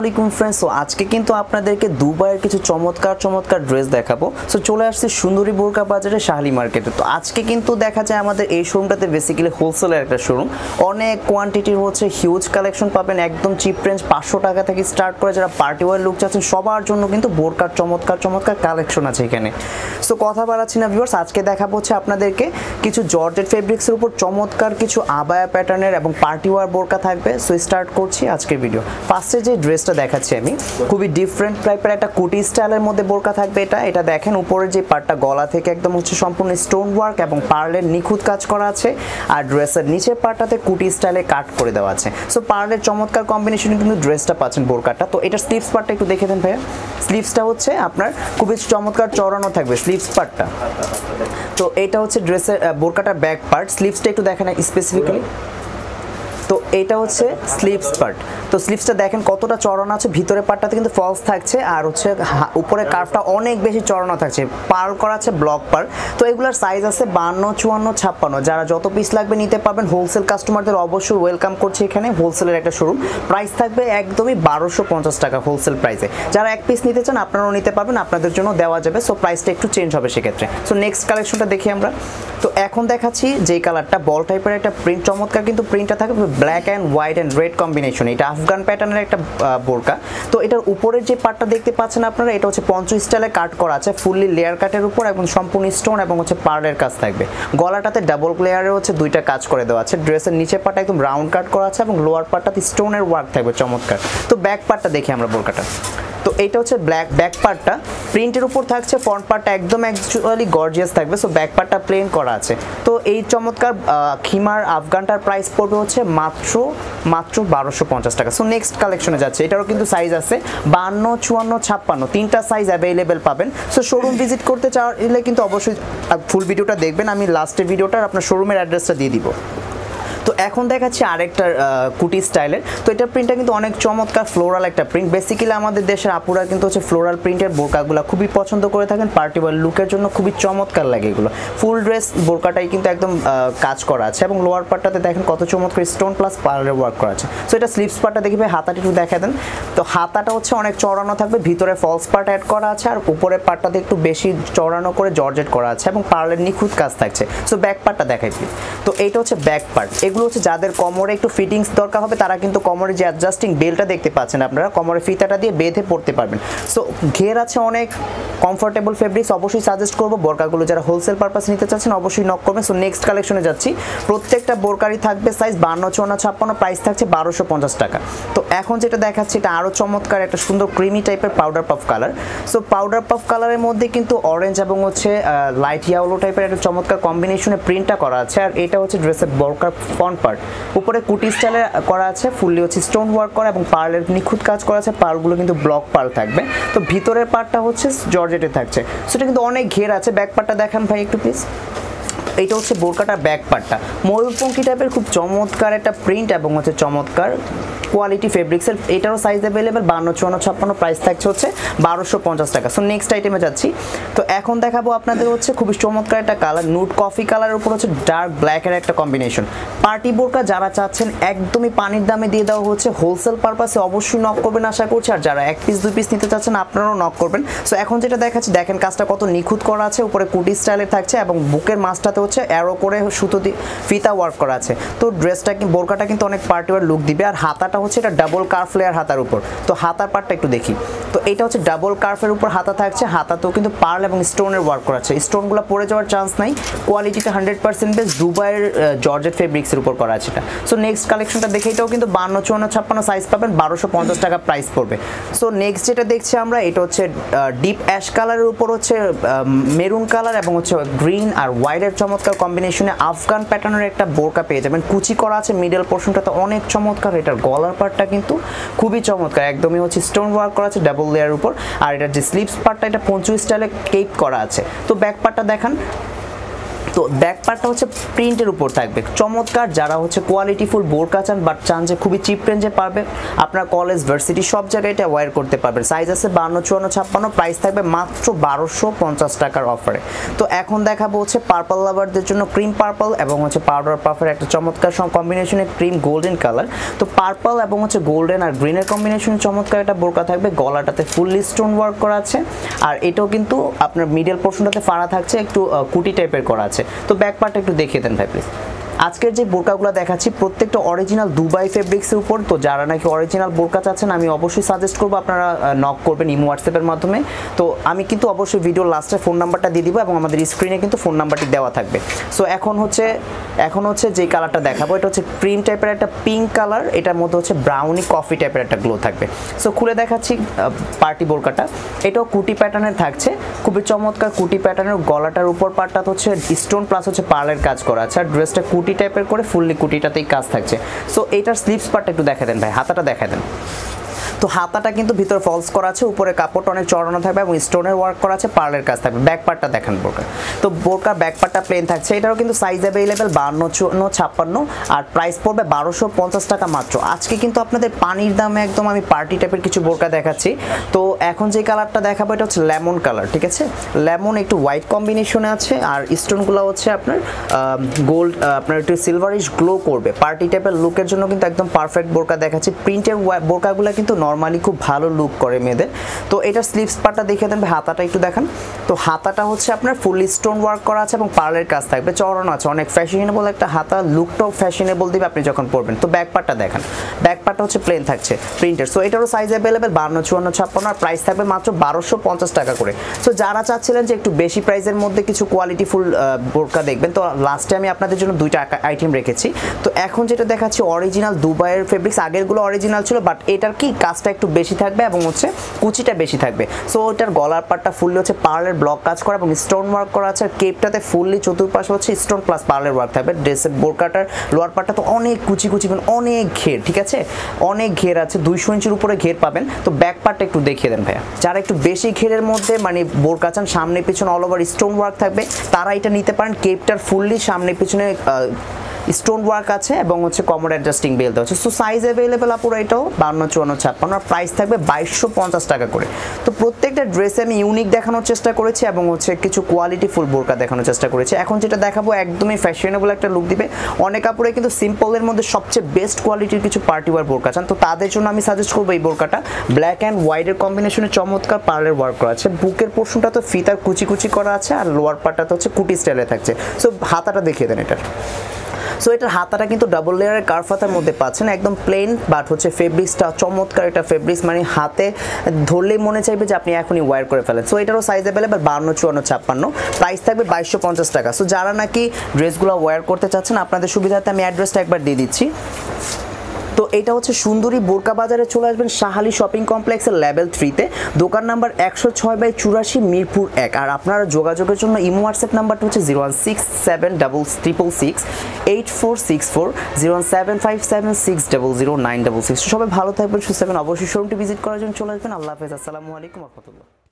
Friends तो आज के किन्तु आपनादेरके दुबाइয়ের কিছু চমৎকার চমৎকার ড্রেস দেখাবো। সো চলে আসছে সুন্দরী বোরকা বাজারে শাহলি মার্কেটে। তো আজকে কিন্তু দেখা যায় আমাদের এই শোরুমটাতে বেসিক্যালি হোলসেলের একটা শোরুম, অনেক কোয়ান্টিটির হচ্ছে হিউজ কালেকশন পাবেন, একদম চিপ রেঞ্জ 500 টাকা থেকে স্টার্ট করে যারা পার্টি ওয়্যার লুক চাচ্ছেন সবার জন্য কিন্তু বোরকার চমৎকার চমৎকার কালেকশন আছে এখানে। সো কথা বাড়াচ্ছি না ভিউয়ার্স, আজকে দেখাবো হচ্ছে আপনাদেরকে কিছু জর্জেট ফেব্রিক্সের উপর চমৎকার কিছু আবায়া প্যাটার্নের এবং পার্টি ওয়্যার বোরকা থাকবে। সো স্টার্ট করছি আজকের ভিডিও। ফার্স্টে যে ড্রেসটা দেখাচ্ছি আমি খুবই ডিফারেন্ট টাইপের একটা কুটি স্টাইলের মধ্যে বোরকা থাকবে। এটা দেখেন উপরের যে পার্টটা গলা থেকে একদম হচ্ছে সম্পূর্ণ স্টোন ওয়ার্ক এবং পার্লের নিখুঁত কাজ করা আছে, আর ড্রেসের নিচের পার্টটাতে কুটি স্টাইলে কাট করে দেওয়া আছে। সো পার্লের চমৎকার কম্বিনেশনে কিন্তু ড্রেসটা পাচ্ছেন বোরকাটা। তো এটার স্লিভস পার্টটা একটু দেখে দেন ভাইয়া। স্লিভসটা হচ্ছে আপনার খুবই চমৎকার চড়ানো থাকবে স্লিভস পার্টটা। তো এটা হচ্ছে ড্রেসের বোরকাটার ব্যাক পার্ট, স্লিভসটা একটু দেখেন স্পেসিফিক্যালি। তো এটা হচ্ছে স্লিভস পার্ট। তো স্লিভসটা দেখেন কতটা চড়ানো আছে, ভিতরের পার্টটাতে কিন্তু ফলস থাকছে, আর হচ্ছে উপরে কার্ভটা অনেক বেশি চড়ানো থাকছে, পার্ল করা আছে ব্লক পার্ল। তো এগুলোর সাইজ আছে 52, 54, 56। যারা যত পিস লাগবে নিতে পারবেন। হোলসেল কাস্টমারদের অবশ্যই ওয়েলকাম করছে এখানে, হোলসেলের একটা শোরুম। প্রাইস থাকবে একদমই 1250 টাকা হোলসেল প্রাইসে। যারা এক পিস নিতে চান আপনারাও নিতে পারবেন, আপনাদের জন্য দেওয়া যাবে। সো প্রাইসটা একটু চেঞ্জ হবে সেক্ষেত্রে। সো নেক্সট কালেকশনটা দেখি আমরা। তো এখন দেখাচ্ছি যেই কালারটা বল টাইপের একটা প্রিন্ট, চমৎকার কিন্তু প্রিন্টটা থাকবে black and white and red combination. এটা আফগান প্যাটার্নের একটা বোরকা। তো এটার উপরের যে পার্টটা দেখতে পাচ্ছেন আপনারা, এটা হচ্ছে পঞ্চ স্টাইলে কাট করা আছে, ফুললি লেয়ার কাটের উপর এবং সম্পূর্ণ স্টোন এবং হচ্ছে পার্লের কাজ থাকবে। গলাটাতে ডাবল লেয়ারে হচ্ছে দুইটা কাজ করে দেওয়া আছে। ড্রেসের নিচের পার্টটা একদম রাউন্ড কাট করা আছে এবং লোয়ার পার্টটাতে স্টোনের ওয়ার্ক থাকবে চমৎকার। তো ব্যাক পার্টটা দেখি আমরা বোরকাটা। তো এটা হচ্ছে ব্যাক পার্টটা প্রিন্টের উপর থাকছে, ফ্রন্ট পার্টটা একদম অ্যাকচুয়ালি গর্জিয়াস থাকবে। সো ব্যাক পার্টটা প্লেন করা আছে। তো এই চমৎকার খিমার আফগানটার প্রাইস পড়বে হচ্ছে মাত্র 1250 টাকা। সো নেক্সট কালেকশনে যাচ্ছে। এটারও কিন্তু সাইজ আছে 52, 54, 56, তিনটা সাইজ অ্যাভেলেবেল পাবেন। সো শোরুম ভিজিট করতে চাইলে কিন্তু অবশ্যই ফুল ভিডিওটা দেখবেন, আমি লাস্টের ভিডিওটার আপনার শোরুমের অ্যাড্রেসটা দিয়ে দিব। তো এখন দেখাচ্ছি আরেকটা কুটি স্টাইলের। তো এটার প্রিন্টটা কিন্তু অনেক চমৎকার ফ্লোরাল একটা প্রিন্ট। বেসিক্যালি আমাদের দেশের আপুরা কিন্তু হচ্ছে ফ্লোরাল প্রিন্টের বোরকাগুলো খুবই পছন্দ করে থাকেন, পার্টি ওয়্যার লুকের জন্য খুবই চমৎকার লাগে এগুলো। ফুল ড্রেস বোরকাটাই কিন্তু একদম কাজ করা আছে এবং লোয়ার পার্টটাতে দেখেন কত চমৎকার স্টোন প্লাস পার্লের ওয়ার্ক করা আছে। সো এটা স্লিভস পার্টটা দেখি ভাই, হাতাটা একটু দেখা দেন। তো হাতাটা হচ্ছে অনেক চড়ানো থাকবে, ভিতরে ফলস পার্ট অ্যাড করা আছে, আর উপরের পার্টটাতে একটু বেশি চড়ানো করে জর্জেট করা আছে এবং পার্লের নিখুঁত কাজ থাকছে। সো ব্যাক পার্টটা দেখাই প্লিজ। তো এইটা হচ্ছে ব্যাক পার্ট। এগুলো হচ্ছে যাদের কোমরে একটু ফিটিংস দরকার হবে তারা কিন্তু কোমরে যে অ্যাডজাস্টিং বেল্টটা দেখতে পাচ্ছেন আপনারা, কোমরে ফিতাটা দিয়ে বেঁধে পড়তে পারবেন। সো ঘের আছে অনেক, কমফোর্টেবল ফেব্রিক্স। অবশ্যই সাজেস্ট করবো বোরকাগুলো যারা হোলসেল পারপাস নিতে চাচ্ছেন অবশ্যই নক করবেন। সো নেক্সট কালেকশনে যাচ্ছি। প্রত্যেকটা বোরকারই থাকবে সাইজ 52, 54, 56, প্রাইস থাকছে 1250 টাকা। তো এখন যেটা দেখাচ্ছি এটা আরও চমৎকার একটা সুন্দর ক্রিমি টাইপের powder puff colour. So powder puff কালারের মধ্যে কিন্তু অরেঞ্জ এবং হচ্ছে লাইট ইয়েলো টাইপের একটা চমৎকার কম্বিনেশনে প্রিন্টটা করা আছে। আর এটা হচ্ছে ড্রেসের বোরকার ফ্রন্ট পার্ট, উপরে কুটি স্টাইলে করা আছে, ফুললি হচ্ছে স্টোন ওয়ার্ক করা এবং পার্লের নিখুঁত কাজ করা আছে। পার্লগুলো কিন্তু ব্লক পার্ল থাকবে। তো ভিতরের পার্টটা হচ্ছে জর্জেটে থাকছে। সেটা কিন্তু অনেক ঘের আছে। ব্যাক পার্টটা দেখান ভাই একটু প্লিজ। এইটা হচ্ছে বোরকাটার ব্যাক পার্টটা ময়ূরপঙ্খী টাইপের খুব চমৎকার একটা প্রিন্ট এবং হচ্ছে চমৎকার কোয়ালিটি ফেব্রিক্সের। এটারও সাইজ অ্যাভেলেবেল 52, 54, 56, প্রাইস থাকছে হচ্ছে 1250 টাকা। সো নেক্সট আইটেমে যাচ্ছি। তো এখন দেখাবো আপনাদের হচ্ছে খুবই চমৎকার একটা কালার, নুড কফি কালারের উপর হচ্ছে ডার্ক ব্ল্যাকের একটা কম্বিনেশন। পার্টি বোরকা যারা চাচ্ছেন একদমই পানির দামে দিয়ে দেওয়া হচ্ছে হোলসেল পারপাসে, অবশ্যই নক করবেন আশা করছি। আর যারা এক পিস 2 পিস নিতে চাচ্ছেন আপনারাও নক করবেন। সো এখন যেটা দেখাচ্ছি দেখেন কাজটা কত নিখুঁত করা আছে, উপরে কুটি স্টাইলের থাকছে এবং বুকের মাছটাতে হচ্ছে অ্যারো করে সুতো দিয়ে ফিতা ওয়ার্ক করা আছে। তো ড্রেসটা বোরকাটা কিন্তু অনেক পার্টি ওয়্যার লুক দিবে। আর হাতাটা হচ্ছে এটা ডাবল কার্ভ লেয়ার হাতার উপর। তো হাতার পার্টটা একটু দেখি। তো এটা হচ্ছে ডাবল কার্ভের উপর হাতা থাকছে, হাতাতেও কিন্তু পার্ল এবং স্টোনের ওয়ার্ক করা আছে। স্টোনগুলো পড়ে যাওয়ার চান্স নাই, কোয়ালিটিটা 100% বেস দুবাইয়ের জর্জেট ফেব্রিক্সের উপর করা আছে এটা। সো নেক্সট কালেকশনটা দেখে, এটাও কিন্তু 52, 54, 56 সাইজ পাবেন, 1250 টাকা প্রাইস পড়বে। সো নেক্সট যেটা দেখছি আমরা, এটা হচ্ছে ডিপ অ্যাশ কালারের উপর হচ্ছে মেরুন কালার এবং হচ্ছে গ্রিন আর হোয়াইটের চমৎকার কম্বিনেশনে আফগান প্যাটার্নের একটা বোরকা পেয়ে যাবেন। কুচি করা আছে, মিডল পোর্শনটাতে অনেক চমৎকার। এটার গলার পার্টটা কিন্তু খুবই চমৎকার, একদমই হচ্ছে স্টোন ওয়ার্ক করা আছে ডাবল লেয়ারের উপর। আর এটার যে স্লিভস পার্টটা এটা পঞ্চু স্টাইলে কেপ করা আছে। তো ব্যাক পার্টটা দেখান। তো ব্যাক পার্টটা হচ্ছে প্রিন্টের উপর থাকবে চমৎকার। যারা হচ্ছে কোয়ালিটিফুল বোরকা চান বাট চান যে খুবই চিপ রেঞ্জে পারবে, আপনার কলেজ ভার্সিটি সব জায়গায় এটা ওয়্যার করতে পারবেন। সাইজ আছে 52, 54, 56, প্রাইস থাকবে মাত্র 1250 টাকার অফারে। তো এখন দেখাবো হচ্ছে পার্পল লাভারদের জন্য ক্রিম পার্পল এবং হচ্ছে পাউডার পাফের একটা চমৎকার কম্বিনেশনে ক্রিম গোল্ডেন কালার। তো পার্পল এবং হচ্ছে গোল্ডেন আর গ্রিনের কম্বিনেশন চমৎকার একটা বোরকা থাকবে, গলাটাতে ফুললি স্টোন ওয়ার্ক করা আছে, আর এটাও কিন্তু আপনার মিডল পোর্শনটাতে ফাড়া থাকছে, একটু কুটি টাইপের করা আছে। তো ব্যাক পার্টটা একটু দেখিয়ে দেন ভাই প্লিজ। আজকের যে বোরকাগুলো দেখাচ্ছি প্রত্যেকটা অরিজিনাল দুবাই ফেব্রিক্সের উপর। তো যারা নাকি অরিজিনাল বোরকা চাচ্ছেন আমি অবশ্যই সাজেস্ট করবো আপনারা নক করবেন ইমো হোয়াটসঅ্যাপের মাধ্যমে। তো আমি কিন্তু অবশ্যই ভিডিও লাস্টে ফোন নাম্বারটা দিয়ে দিব এবং আমাদের স্ক্রিনে কিন্তু ফোন নাম্বারটি দেওয়া থাকবে। সো এখন হচ্ছে যে কালারটা দেখাবো এটা হচ্ছে ক্রিম টাইপের একটা পিঙ্ক কালার, এটার মধ্যে হচ্ছে ব্রাউনি কফি টাইপের একটা গ্লো থাকবে। সো খুলে দেখাচ্ছি পার্টি বোরকাটা, এটাও কুটি প্যাটার্নের থাকছে, খুবই চমৎকার কুটি প্যাটার্নের। গলাটার উপর পার্টটা হচ্ছে স্টোন প্লাস হচ্ছে পার্লের কাজ করা আছে, আর ড্রেসটা কুটি টাইপের করে ফুললি কুটিটাতেই কাজ থাকছে। সো এটার স্লিভস পার্টটা একটু দেখা দেন ভাই, হাতাটা দেখা দেন। তো হাতাটা কিন্তু ভিতরে ফলস করা আছে, উপরে কাপড়টা অনেক চড়ানো থাকবে এবং স্টোনের ওয়ার্ক করা আছে, পার্লের কাজ থাকবে। ব্যাক পার্টটা দেখেন বোরকা, তো বোরকার ব্যাক পার্টটা প্লেন থাকছে। এটারও কিন্তু সাইজ অ্যাভেলেবেল 52, 54, 56, আর প্রাইস পড়বে 1250 টাকা মাত্র। আজকে কিন্তু আপনাদের পানির দামে একদম আমি পার্টি টাইপের কিছু বোরকা দেখাচ্ছি। তো এখন যে কালারটা দেখাবো এটা হচ্ছে লেমন কালার, ঠিক আছে, লেমন একটু হোয়াইট কম্বিনেশনে আছে, আর স্টোনগুলো হচ্ছে আপনার গোল্ড, আপনার একটু সিলভারিশ গ্লো করবে। পার্টি টাইপের লুকের জন্য কিন্তু একদম পারফেক্ট বোরকা দেখাচ্ছি। প্রিন্টের বোরকাগুলো কিন্তু নর্মালি খুব ভালো লুক করে মেয়েদের। তো এটা স্লিভস পার্টটা দেখে দেন, হাতাটা একটু দেখান। তো হাতাটা হচ্ছে আপনার ফুললি স্টোন ওয়ার্ক করা আছে এবং পার্লের কাজ থাকবে, চড়ানো আছে, অনেক ফ্যাশনেবল একটা হাতা, লুকটাও ফ্যাশনেবল দিবে আপনি যখন পরবেন। তো ব্যাক পার্টটা দেখান, ব্যাক পার্টটা হচ্ছে প্লেন থাকছে প্রিন্টের। সো এটারও সাইজ অ্যাভেলেবেল 52, 54, 56, আর প্রাইস থাকবে মাত্র 1250 টাকা করে। সো যারা চাচ্ছিলেন যে একটু বেশি প্রাইসের মধ্যে কিছু কোয়ালিটিফুল বোরকা দেখবেন, তো লাস্টে আমি আপনাদের জন্য দুইটা আইটেম রেখেছি। তো এখন যেটা দেখাচ্ছি অরিজিনাল দুবাইয়ের ফেব্রিক্স, আগেরগুলো অরিজিনাল ছিল বাট এটার কি কাজটা একটু বেশি থাকবে এবং হচ্ছে কুচিটা বেশি থাকবে। সো এটার গলার পাটটা ফুললি হচ্ছে পার্লের ব্লক কাজ করা এবং স্টোন ওয়ার্ক করা আছে, আর কেপটাতে ফুললি চতুর্পাশে হচ্ছে স্টোন প্লাস পার্লের ওয়ার্ক থাকবে। ড্রেসের বোরকাটার লোয়ার পাটটা তো অনেক কুচি অনেক ঘের, ঠিক আছে, অনেক ঘের আছে, 200 ইঞ্চির উপরে ঘের পাবেন। তো ব্যাক পার্টটা একটু দেখিয়ে দেন ভাইয়া। যারা একটু বেশি ঘেরের মধ্যে মানে বোরকা চান, সামনে পিছনে অল ওভার স্টোন ওয়ার্ক থাকবে, তারা এটা নিতে পারেন। কেপটার ফুললি সামনে পিছনে স্টোন ওয়ার্ক আছে এবং হচ্ছে কমোড অ্যাডজাস্টিং বেল্ট আছে। সো সাইজ অ্যাভেলেবেল আপুরা এটাও 52, 54, 56, আর প্রাইস থাকবে 2250 টাকা করে। তো প্রত্যেকটা ড্রেসে আমি ইউনিক দেখানোর চেষ্টা করেছি এবং হচ্ছে কিছু কোয়ালিটিফুল বোরকা দেখানোর চেষ্টা করেছি। এখন যেটা দেখাবো একদমই ফ্যাশনেবল একটা লুক দিবে। অনেক আপুরে কিন্তু সিম্পলের মধ্যে সবচেয়ে বেস্ট কোয়ালিটির কিছু পার্টি ওয়ার বোরকা চান, তো তাদের জন্য আমি সাজেস্ট করবো এই বোরকাটা। ব্ল্যাক অ্যান্ড হোয়াইটের কম্বিনেশনে চমৎকার পার্লের ওয়ার্ক করা আছে, বুকের পোর্শনটা তো ফিতার কুচি করা আছে, আর লোয়ার পার্টটা তো হচ্ছে কুটি স্টাইলে থাকছে। সো হাতাটা দেখিয়ে দেন এটার। সো এটার হাতাটা কিন্তু ডাবল লেয়ারের কার্ভ হাতার মধ্যে পাচ্ছেন, একদম প্লেন বাট হচ্ছে ফেব্রিক্সটা চমৎকার একটা ফেব্রিক্স, মানে হাতে ধরলেই মনে চাইবে যে আপনি এখনই ওয়্যার করে ফেলেন। সো এটারও সাইজ অ্যাভেলেবল 52, 54, 56, প্রাইস থাকবে 2250 টাকা। সো যারা নাকি ড্রেসগুলো ওয়্যার করতে চাচ্ছেন আপনাদের সুবিধাতে আমি অ্যাড্রেসটা একবার দিয়ে দিচ্ছি। তো এটা হচ্ছে সুন্দরী বোরকা বাজারে চলে আসবেন শাহালি শপিং কমপ্লেক্সের লেভেল 3-তে, দোকান নাম্বার 106/84 মিরপুর 1। আর আপনারা যোগাযোগের জন্য ইমো হোয়াটসঅ্যাপ নাম্বারটা হচ্ছে 01676668464, 01757600966। সবাই ভালো থাকবেন, সুস্থ থাকবেন, অবশ্যই শোরুমটি ভিজিট করার জন্য চলে আসবেন। আল্লাহ হাফেজ, আসসালামু আলাইকুম ওয়া রাহমাতুল্লাহ।